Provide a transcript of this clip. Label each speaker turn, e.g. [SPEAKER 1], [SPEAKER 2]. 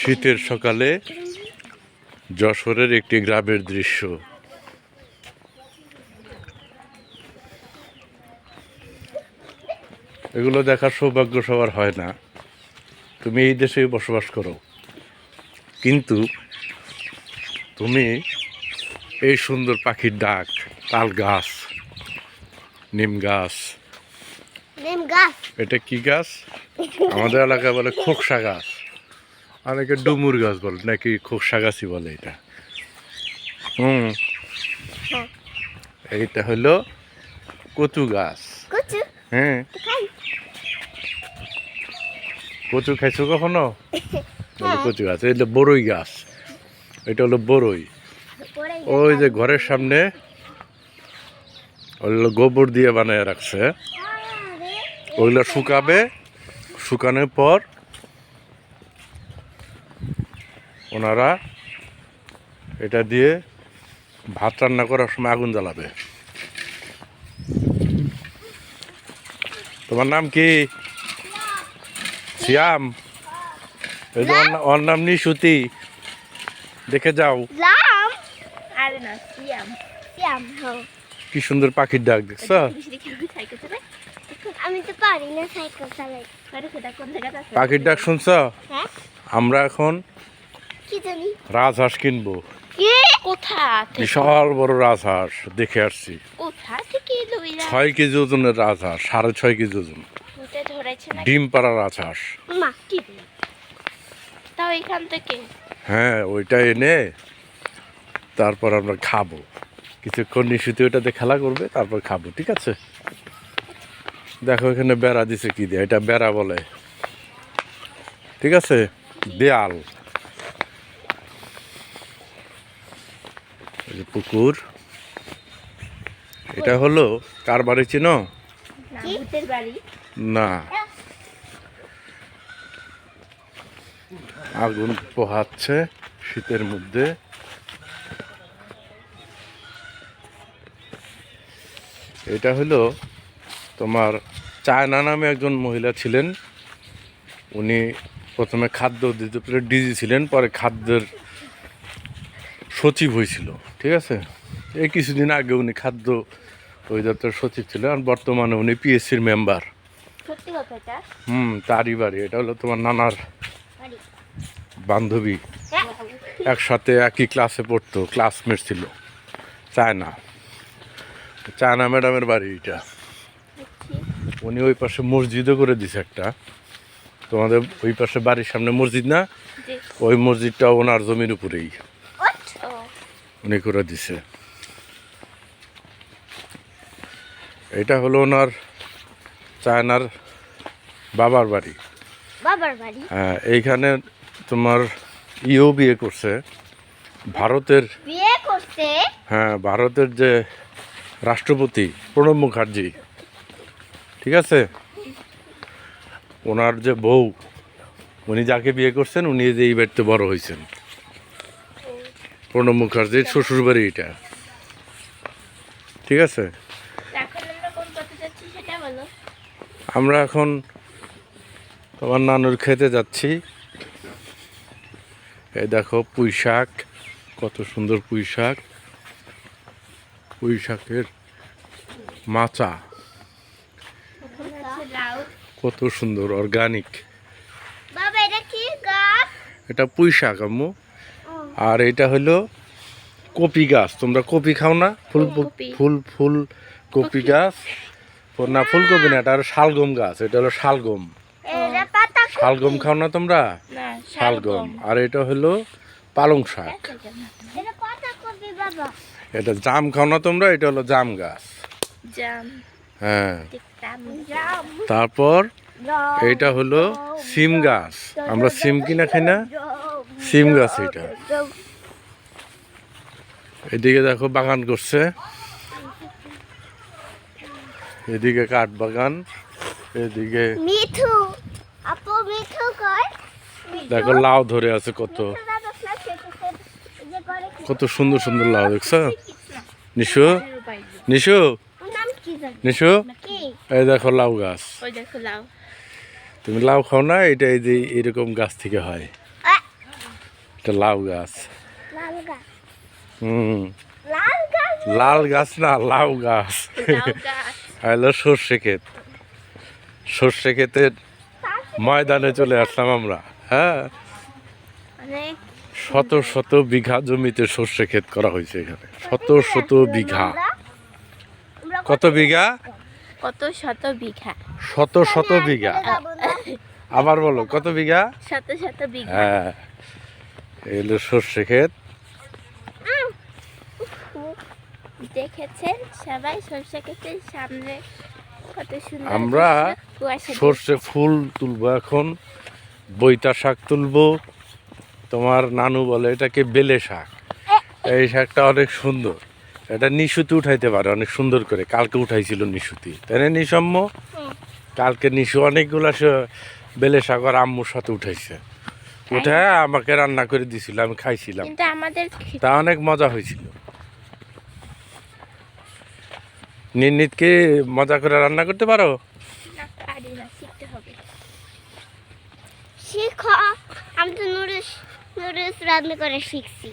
[SPEAKER 1] শীতের সকালে যশোরের একটি গ্রামের দৃশ্য। এগুলো দেখার সৌভাগ্য সবার হয় না। তুমি এই দেশে বসবাস করো, কিন্তু তুমি এই সুন্দর পাখির ডাক, তাল গাছ, নিম গাছ, এটা কি গাছ? আমাদের এলাকায় বলে খোকসা গাছ, অনেকে ডুমুর গাছ বলে, নাকি খোকসা গাছই বলে এটা। এইটা হলো কচু গাছ। হ্যাঁ, কচু খাইছো কখনো? কচু গাছ। এটা বড়ই গাছ, এটা হলো বড়ই। ওই যে ঘরের সামনে ওগুলো গোবর দিয়ে বানিয়ে রাখছে, ওইগুলো শুকাবে, শুকানোর পর ওনারা এটা দিয়ে ভাত রান্না করার সময় আগুন জ্বালাবে। তোমার নাম কি? সিয়াম। এই যে ওর নাম নিশুতি, দেখে যাও। কি সুন্দর পাখির ডাক, দেখছো? পাখির ডাক শুনছ? আমরা এখন রাজহাঁস কিনবো। বিশাল বড় রাজহাঁস দেখে আসছি। 6 কেজি ওজনের রাজহাঁস, 6.5 কেজি ওজন, ডিম পাড়া রাজহাঁস। হ্যাঁ, ওইটা এনে তারপর আমরা খাবো। কিছুক্ষণ নিশুতি ওইটাতে খেলা করবে, তারপর খাবো, ঠিক আছে? দেখো এখানে বেড়া দিছে, কি দিয়ে? এটা বেড়া বলে, ঠিক আছে? দেয়াল। পুকুর। এটা হলো কার বাড়ি চিনো? না, আগুন পোহাচ্ছে শীতের মধ্যে। এটা হলো তোমার চায়না নামে একজন মহিলা ছিলেন। উনি প্রথমে খাদ্য অধিদপ্তরের ডিজি ছিলেন, পরে খাদ্যের সচিব হয়েছিল, ঠিক আছে? এই কিছুদিন আগে উনি খাদ্য অধিদপ্তরের সচিব ছিলেন, আর বর্তমানে উনি পিএসসির মেম্বার। তারই বাড়ি। এটা হলো তোমার নানার বান্ধবী, একসাথে একই ক্লাসে পড়তো, ক্লাসমেট ছিল। চায়না ম্যাডামের বাড়ি এটা। উনি ওই পাশে মসজিদও করে দিছে একটা। তোমাদের ওই পাশে বাড়ির সামনে মসজিদ না, ওই মসজিদটা ওনার জমির উপরেই উনি করে দিছে। এটা হলো ওনার চায়নার বাবার বাড়ি। হ্যাঁ, এইখানে তোমার বিয়ে করছে ভারতের। হ্যাঁ, ভারতের যে রাষ্ট্রপতি প্রণব মুখার্জি, ঠিক আছে? ওনার যে বউ, উনি যাকে বিয়ে করছেন, উনি যে এই বাড়িতে বড় হয়েছেন। প্রণব মুখার্জির শ্বশুর বাড়ি এটা, ঠিক আছে? আমরা এখন তোমার নানুর খেতে যাচ্ছি। এই দেখো পুঁই শাক, কত সুন্দর পুঁই শাক, পুঁই শাকের মাচা, কত সুন্দর অর্গানিক। এটা পুঁই শাক আম্মু। আর এটা হলো কপি গাছ। তোমরা কপি খাও না? ফুল কপি গাছ না, ফুলকপি না, এটা হলো শালগম গাছ। এটা হলো শালগম। শালগম খাও না তোমরা? শালগম। আর এটা হলো পালং শাক। এটা জাম খাও না তোমরা? এটা হলো জাম গাছ। হ্যাঁ, তারপর এটা হলো সিম গাছ। আমরা সিম কিনা খাই না? সিম গাছ এটা। এদিকে দেখো বাগান করছে, এদিকে কাঠ বাগান, এদিকে
[SPEAKER 2] মিঠু আপু মিঠু কই
[SPEAKER 1] দেখো লাউ ধরে আছে কত, কত সুন্দর সুন্দর লাউ দেখছো নিশু, নিশু,
[SPEAKER 2] নাম কি জানি
[SPEAKER 1] নিশু,
[SPEAKER 2] কি
[SPEAKER 1] এই দেখো লাউ গাছ।
[SPEAKER 2] ওই দেখো লাউ
[SPEAKER 1] তুমি লাউ খাও না? এটা এই যে এরকম গাছ থেকে হয়, এটা লাউ গাছ।
[SPEAKER 2] লাল গাছ
[SPEAKER 1] হুম,
[SPEAKER 2] লাল গাছ
[SPEAKER 1] লাল গাছ না, লাউ গাছ।
[SPEAKER 2] লাউ গাছ
[SPEAKER 1] হলো সর্ষে ক্ষেত, সর্ষে ক্ষেতের ময়দানে চলে আসলাম আমরা। হ্যাঁ,
[SPEAKER 2] অনেক
[SPEAKER 1] শত শত বিঘা জমিতে সর্ষে ক্ষেত করা হয়েছে এখানে, শত শত বিঘা। কত বিঘা?
[SPEAKER 2] কত শত বিঘা
[SPEAKER 1] শত শত বিঘা। আবার বলো কত বিঘা?
[SPEAKER 2] শত শত বিঘা
[SPEAKER 1] হ্যাঁ, এগুলো সর্ষে ক্ষেত।
[SPEAKER 2] দেখেছেন সবাই সরষে ক্ষেতের সামনে কত সুন্দর
[SPEAKER 1] আমরা
[SPEAKER 2] কুয়াশা
[SPEAKER 1] সর্ষে ফুল তুলবো এখন, বইটা শাক তুলবো। তোমার নানু বলে এটাকে বেলে শাক। এই শাকটা অনেক সুন্দর, এটা নিশুতে উঠাইতে পারে অনেক সুন্দর করে। কালকে উঠাইছিল নিশুতি, তাই না নিশম্য? কালকে নিশু অনেকগুলা বেলে শাক আর আম্মুর সাথে উঠাইছে, উঠে আমাকে রান্না করে দিছিল, আমি খাইছিলাম,
[SPEAKER 2] কিন্তু আমাদের
[SPEAKER 1] তা অনেক মজা হয়েছিল। নির্নিতকে মজা করে রান্না করতে পারো?
[SPEAKER 2] পারি না, শিখতে হবে। শিখো, আমি তো নুডলস রান্না করে শিখছি।